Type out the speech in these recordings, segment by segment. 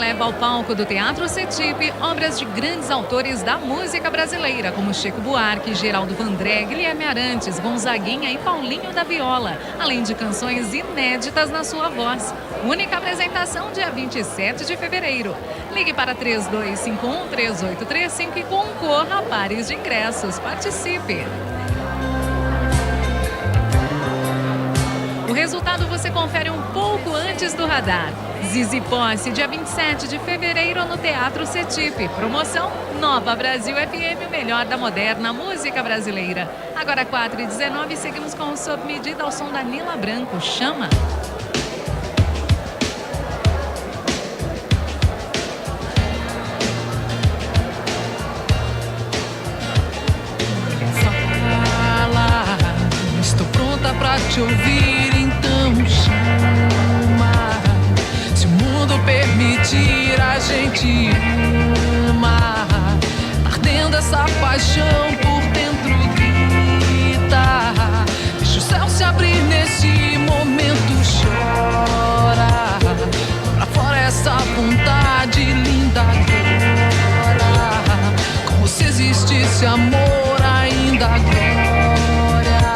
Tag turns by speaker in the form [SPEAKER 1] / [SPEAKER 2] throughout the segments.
[SPEAKER 1] Leva ao palco do Teatro Setipe obras de grandes autores da música brasileira, como Chico Buarque, Geraldo Vandré, Guilherme Arantes, Gonzaguinha e Paulinho da Viola, além de canções inéditas na sua voz. Única apresentação dia 27 de fevereiro. Ligue para 3251-3835 e concorra a pares de ingressos. Participe! O resultado você confere um pouco antes do radar. Zizi Posse, dia 27 de fevereiro no Teatro Setipe. Promoção Nova Brasil FM, o melhor da moderna música brasileira. Agora 4h19, seguimos com o Sob Medida ao som da Nila Branco. Chama!
[SPEAKER 2] Fala, estou pronta pra te ouvir, então chama. Se o mundo permitir, a gente ama. Ardendo essa paixão por dentro grita. Deixa o céu se abrir nesse momento, chora. Pra fora essa vontade linda agora. Como se existisse amor ainda agora.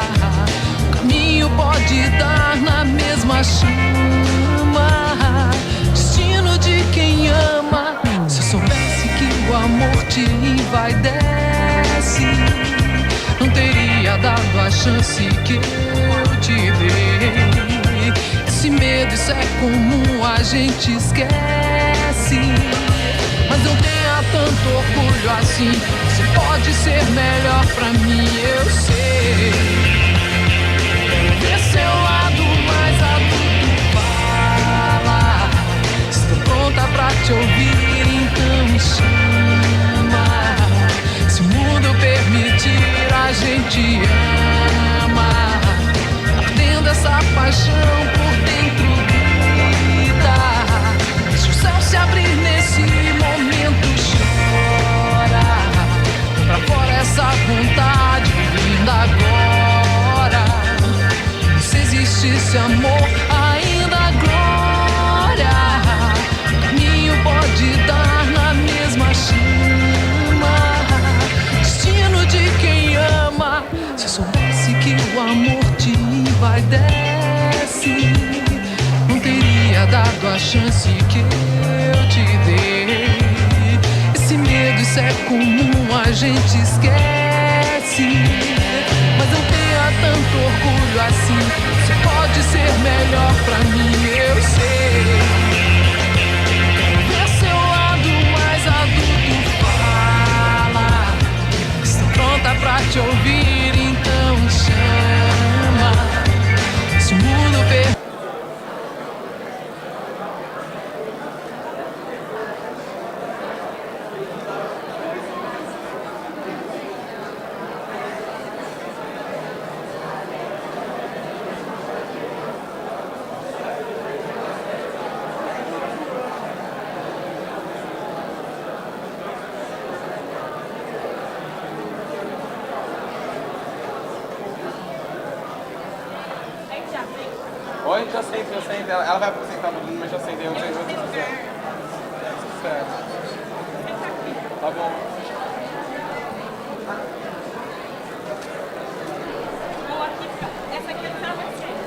[SPEAKER 2] O caminho pode dar na mesma chama. Destino de quem ama. Se eu soubesse que o amor te envaidece, não teria dado a chance que eu te dei. Esse medo, isso é comum, a gente esquece. Mas não tenha tanto orgulho assim. Você pode ser melhor pra mim, eu sei. Ver seu lado mais adulto, fala. Estou pronta pra te ouvir, então me chama. Se o mundo permitir, a gente ama. Ardendo essa paixão por dentro grita. Deixa o céu se abrir nesse momento, chora. Pra fora essa vontade linda agora. Se existisse amor ainda glória. O caminho pode dar na mesma chama. Destino de quem ama. Se eu soubesse que o amor te envaidece, não teria dado a chance que eu te dei. Esse medo, isso é comum, a gente esquece. Mas não tenha tanto orgulho assim. Você pode ser melhor pra mim, eu sei. Ver seu lado mais adulto, fala. Estou pronta pra te ouvir, então chama. Se o mundo
[SPEAKER 3] Oi, já sento. Ela vai apresentar no mas já sentei, eu não sei se você quiser. Certo. Tá bom.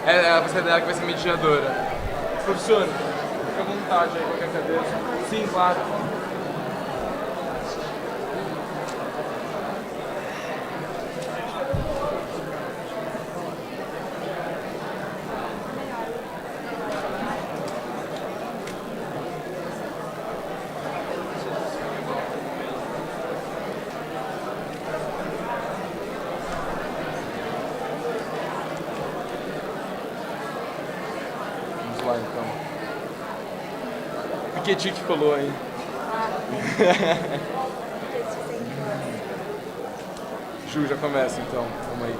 [SPEAKER 3] Ela vai ser dela que vai ser mediadora. Professor, fica à vontade aí, qualquer cadeira. Sim, claro. Vamos lá então. Piquetinho que colou aí. Ju, já começa então. Vamos aí.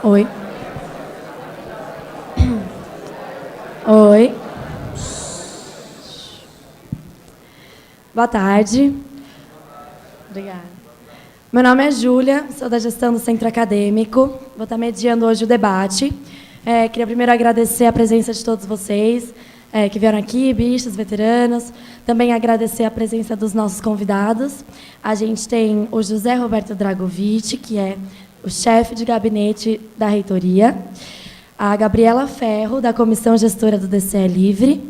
[SPEAKER 4] Oi. Oi. Boa tarde. Obrigada. Meu nome é Júlia, sou da gestão do Centro Acadêmico. Vou estar mediando hoje o debate. Queria primeiro agradecer a presença de todos vocês que vieram aqui, bichos, veteranos. Também agradecer a presença dos nossos convidados. A gente tem o José Roberto Dragovic, que é o chefe de gabinete da reitoria. A Gabriela Ferro, da Comissão Gestora do DCE Livre,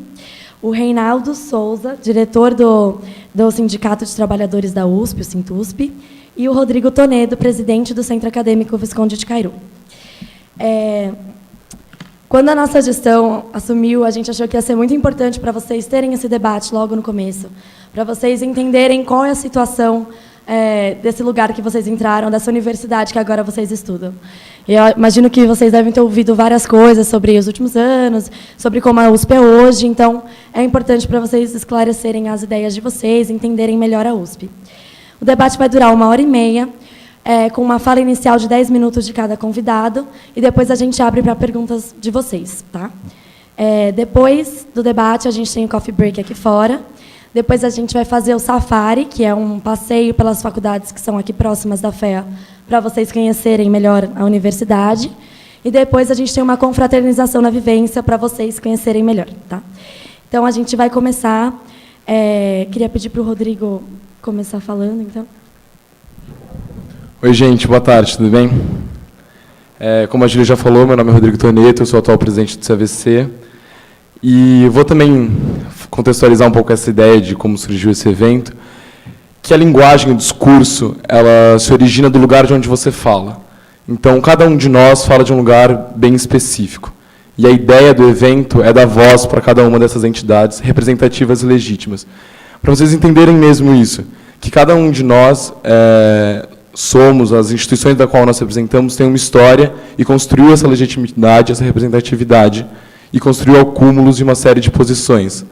[SPEAKER 4] o Reinaldo Souza, diretor do Sindicato de Trabalhadores da USP, o Sintusp, e o Rodrigo Tonedo, presidente do Centro Acadêmico Visconde de Cairu. Quando a nossa gestão assumiu, a gente achou que ia ser muito importante para vocês terem esse debate logo no começo, para vocês entenderem qual é a situação desse lugar que vocês entraram, dessa universidade que agora vocês estudam. Eu imagino que vocês devem ter ouvido várias coisas sobre os últimos anos, sobre como a USP é hoje, então é importante para vocês esclarecerem as ideias de vocês, entenderem melhor a USP. O debate vai durar 1h30, com uma fala inicial de 10 minutos de cada convidado, e depois a gente abre para perguntas de vocês. Tá? Depois do debate, a gente tem o coffee break aqui fora. Depois a gente vai fazer o safari, que é um passeio pelas faculdades que são aqui próximas da FEA, para vocês conhecerem melhor a universidade. E depois a gente tem uma confraternização na vivência para vocês conhecerem melhor. Tá? Então, a gente vai começar. Queria pedir para o Rodrigo começar falando, então.
[SPEAKER 5] Oi, gente. Boa tarde. Tudo bem? Como a Júlia já falou, meu nome é Rodrigo Toneto, eu sou o atual presidente do CAVC. E vou também contextualizar um pouco essa ideia de como surgiu esse evento, que a linguagem, o discurso, ela se origina do lugar de onde você fala. Então, cada um de nós fala de um lugar bem específico. E a ideia do evento é dar voz para cada uma dessas entidades representativas e legítimas. Para vocês entenderem mesmo isso, que cada um de nós somos, as instituições da qual nós representamos, tem uma história e construiu essa legitimidade, essa representatividade, e construiu acúmulos de uma série de posições.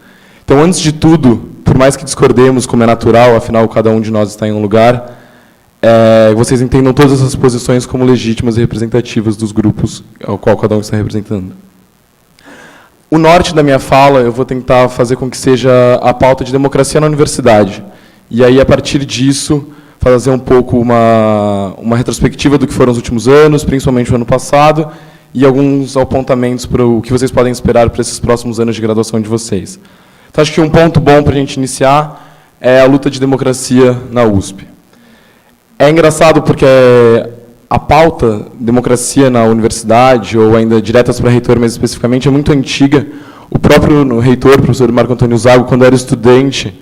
[SPEAKER 5] Então, antes de tudo, por mais que discordemos, como é natural, afinal, cada um de nós está em um lugar, vocês entendam todas essas posições como legítimas e representativas dos grupos ao qual cada um está representando. O norte da minha fala, eu vou tentar fazer com que seja a pauta de democracia na universidade. E aí, a partir disso, fazer um pouco uma retrospectiva do que foram os últimos anos, principalmente o ano passado, e alguns apontamentos para o que vocês podem esperar para esses próximos anos de graduação de vocês. Então, acho que um ponto bom para a gente iniciar é a luta de democracia na USP. É engraçado porque a pauta democracia na universidade, ou ainda diretas para reitor mais especificamente, é muito antiga. O próprio reitor, o professor Marco Antônio Zago, quando era estudante,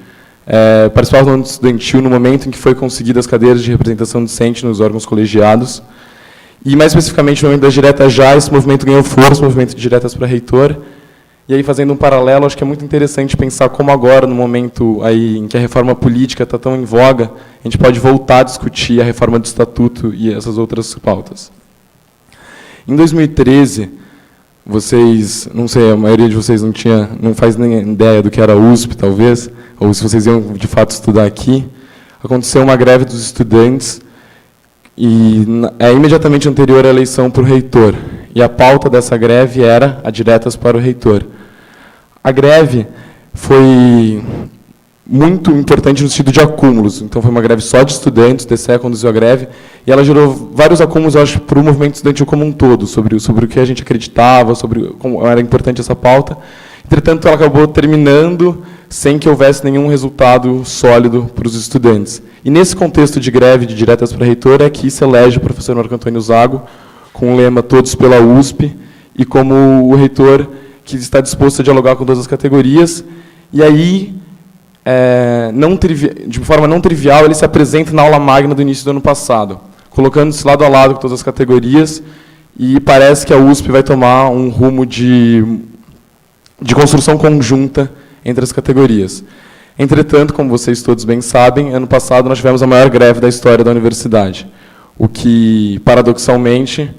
[SPEAKER 5] participava do movimento estudantil no momento em que foi conseguida as cadeiras de representação discente nos órgãos colegiados. E, mais especificamente, no momento das diretas já, esse movimento ganhou força, o movimento de diretas para reitor. E aí, fazendo um paralelo, acho que é muito interessante pensar como agora, no momento aí em que a reforma política está tão em voga, a gente pode voltar a discutir a reforma do Estatuto e essas outras pautas. Em 2013, vocês, não sei, a maioria de vocês não faz nem ideia do que era a USP, talvez, ou se vocês iam, de fato, estudar aqui, aconteceu uma greve dos estudantes, e é imediatamente anterior à eleição para o reitor. E a pauta dessa greve era a diretas para o reitor. A greve foi muito importante no sentido de acúmulos. Então, foi uma greve só de estudantes, o DCE conduziu a greve, e ela gerou vários acúmulos, eu acho, para o movimento estudantil como um todo, sobre o que a gente acreditava, sobre como era importante essa pauta. Entretanto, ela acabou terminando sem que houvesse nenhum resultado sólido para os estudantes. E, nesse contexto de greve de diretas para reitor, é que se elege o professor Marco Antônio Zago, com o lema Todos pela USP, e como o reitor que está disposto a dialogar com todas as categorias. E aí, de forma não trivial, ele se apresenta na aula magna do início do ano passado, colocando-se lado a lado com todas as categorias, e parece que a USP vai tomar um rumo de construção conjunta entre as categorias. Entretanto, como vocês todos bem sabem, ano passado nós tivemos a maior greve da história da universidade, o que, paradoxalmente,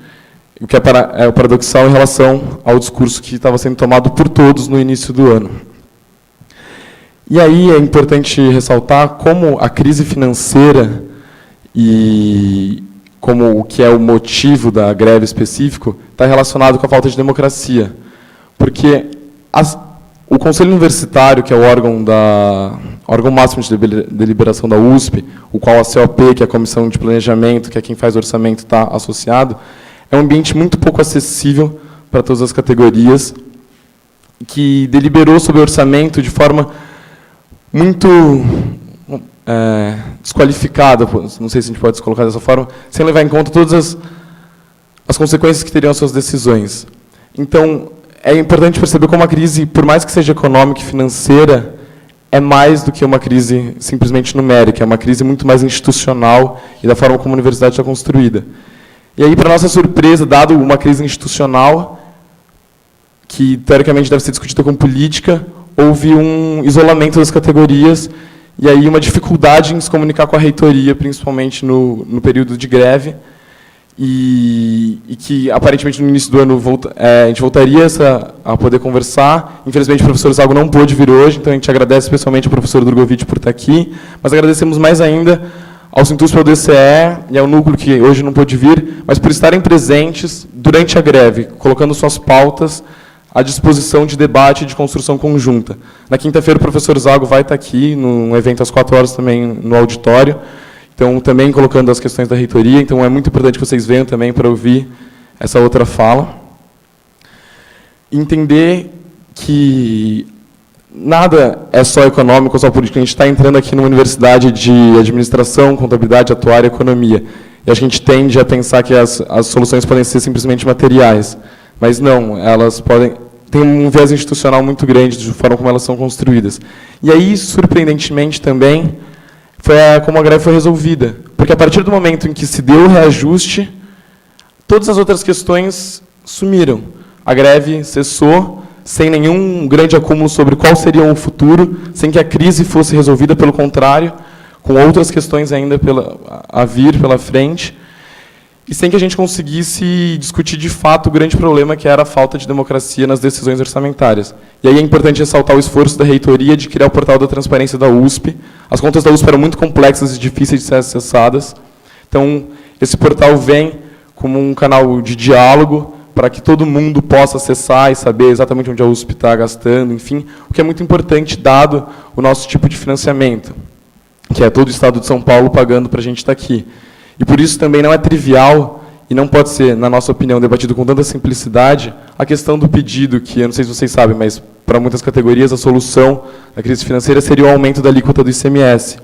[SPEAKER 5] é paradoxal em relação ao discurso que estava sendo tomado por todos no início do ano. E aí é importante ressaltar como a crise financeira e como o que é o motivo da greve específico, está relacionado com a falta de democracia. Porque o Conselho Universitário, que é o órgão máximo de deliberação da USP, o qual a COP, que é a Comissão de Planejamento, que é quem faz o orçamento, está associado, é um ambiente muito pouco acessível para todas as categorias, que deliberou sobre o orçamento de forma muito desqualificada, não sei se a gente pode se colocar dessa forma, sem levar em conta todas as consequências que teriam as suas decisões. Então, é importante perceber como a crise, por mais que seja econômica e financeira, é mais do que uma crise simplesmente numérica, é uma crise muito mais institucional e da forma como a universidade está construída. E aí, para nossa surpresa, dado uma crise institucional, que teoricamente deve ser discutida com política, houve um isolamento das categorias e aí uma dificuldade em se comunicar com a reitoria, principalmente no período de greve, e que, aparentemente, no início do ano a gente voltaria a poder conversar. Infelizmente, o professor Zago não pôde vir hoje, então a gente agradece especialmente ao professor Drogovic por estar aqui, mas agradecemos mais ainda ao Sintus pelo DCE e ao Núcleo, que hoje não pôde vir, mas por estarem presentes durante a greve, colocando suas pautas à disposição de debate e de construção conjunta. Na quinta-feira, o professor Zago vai estar aqui, num evento às 4h também no auditório, então, também colocando as questões da reitoria, então é muito importante que vocês venham também para ouvir essa outra fala. Entender que nada é só econômico ou só político. A gente está entrando aqui numa universidade de administração, contabilidade, atuária e economia. E a gente tende a pensar que as soluções podem ser simplesmente materiais. Mas não, elas podem... Tem um viés institucional muito grande de forma como elas são construídas. E aí, surpreendentemente também, foi como a greve foi resolvida. Porque a partir do momento em que se deu o reajuste, todas as outras questões sumiram. A greve cessou, sem nenhum grande acúmulo sobre qual seria o futuro, sem que a crise fosse resolvida, pelo contrário, com outras questões ainda a vir pela frente, e sem que a gente conseguisse discutir de fato o grande problema, que era a falta de democracia nas decisões orçamentárias. E aí é importante ressaltar o esforço da reitoria de criar o portal da transparência da USP. As contas da USP eram muito complexas e difíceis de ser acessadas. Então, esse portal vem como um canal de diálogo para que todo mundo possa acessar e saber exatamente onde a USP está gastando, enfim, o que é muito importante, dado o nosso tipo de financiamento, que é todo o Estado de São Paulo pagando para a gente estar aqui. E por isso também não é trivial, e não pode ser, na nossa opinião, debatido com tanta simplicidade, a questão do pedido, que eu não sei se vocês sabem, mas para muitas categorias a solução da crise financeira seria o aumento da alíquota do ICMS.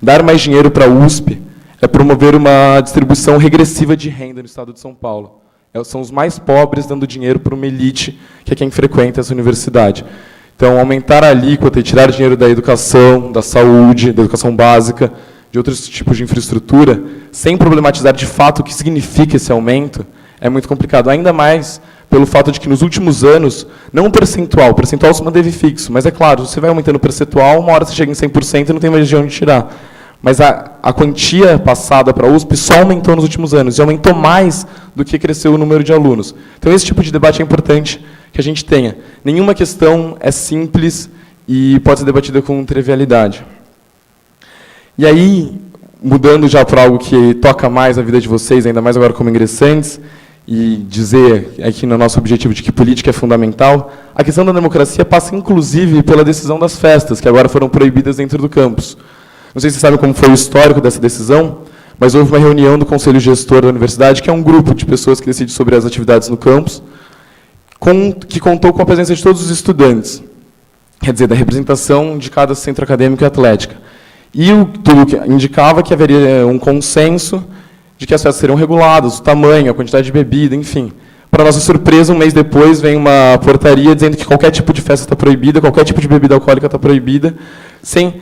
[SPEAKER 5] Dar mais dinheiro para a USP é promover uma distribuição regressiva de renda no Estado de São Paulo. São os mais pobres dando dinheiro para uma elite, que é quem frequenta essa universidade. Então, aumentar a alíquota e tirar dinheiro da educação, da saúde, da educação básica, de outros tipos de infraestrutura, sem problematizar de fato o que significa esse aumento, é muito complicado. Ainda mais pelo fato de que, nos últimos anos, não o percentual se manteve fixo, mas é claro, você vai aumentando o percentual, uma hora você chega em 100% e não tem mais de onde tirar. Mas a quantia passada para a USP só aumentou nos últimos anos, e aumentou mais do que cresceu o número de alunos. Então, esse tipo de debate é importante que a gente tenha. Nenhuma questão é simples e pode ser debatida com trivialidade. E aí, mudando já para algo que toca mais a vida de vocês, ainda mais agora como ingressantes, e dizer aqui no nosso objetivo de que política é fundamental, a questão da democracia passa, inclusive, pela decisão das festas, que agora foram proibidas dentro do campus. Não sei se vocês sabem como foi o histórico dessa decisão, mas houve uma reunião do Conselho Gestor da Universidade, que é um grupo de pessoas que decide sobre as atividades no campus, que contou com a presença de todos os estudantes, quer dizer, da representação de cada centro acadêmico e atlética. E tudo que indicava que haveria um consenso de que as festas seriam reguladas, o tamanho, a quantidade de bebida, enfim. Para nossa surpresa, um mês depois, vem uma portaria dizendo que qualquer tipo de festa está proibida, qualquer tipo de bebida alcoólica está proibida, sem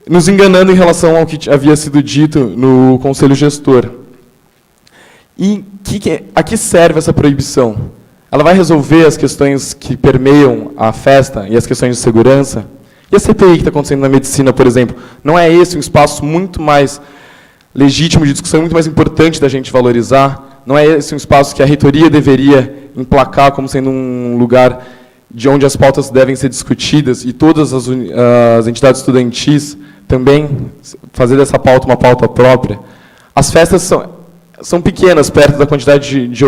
[SPEAKER 5] nos enganando em relação ao que havia sido dito no Conselho Gestor. E a que serve essa proibição? Ela vai resolver as questões que permeiam a festa e as questões de segurança? E a CPI que está acontecendo na medicina, por exemplo, não é esse um espaço muito mais legítimo de discussão, muito mais importante da gente valorizar? Não é esse um espaço que a reitoria deveria emplacar como sendo um lugar de onde as pautas devem ser discutidas e todas as entidades estudantis também fazer dessa pauta uma pauta própria? As festas são pequenas, perto da quantidade de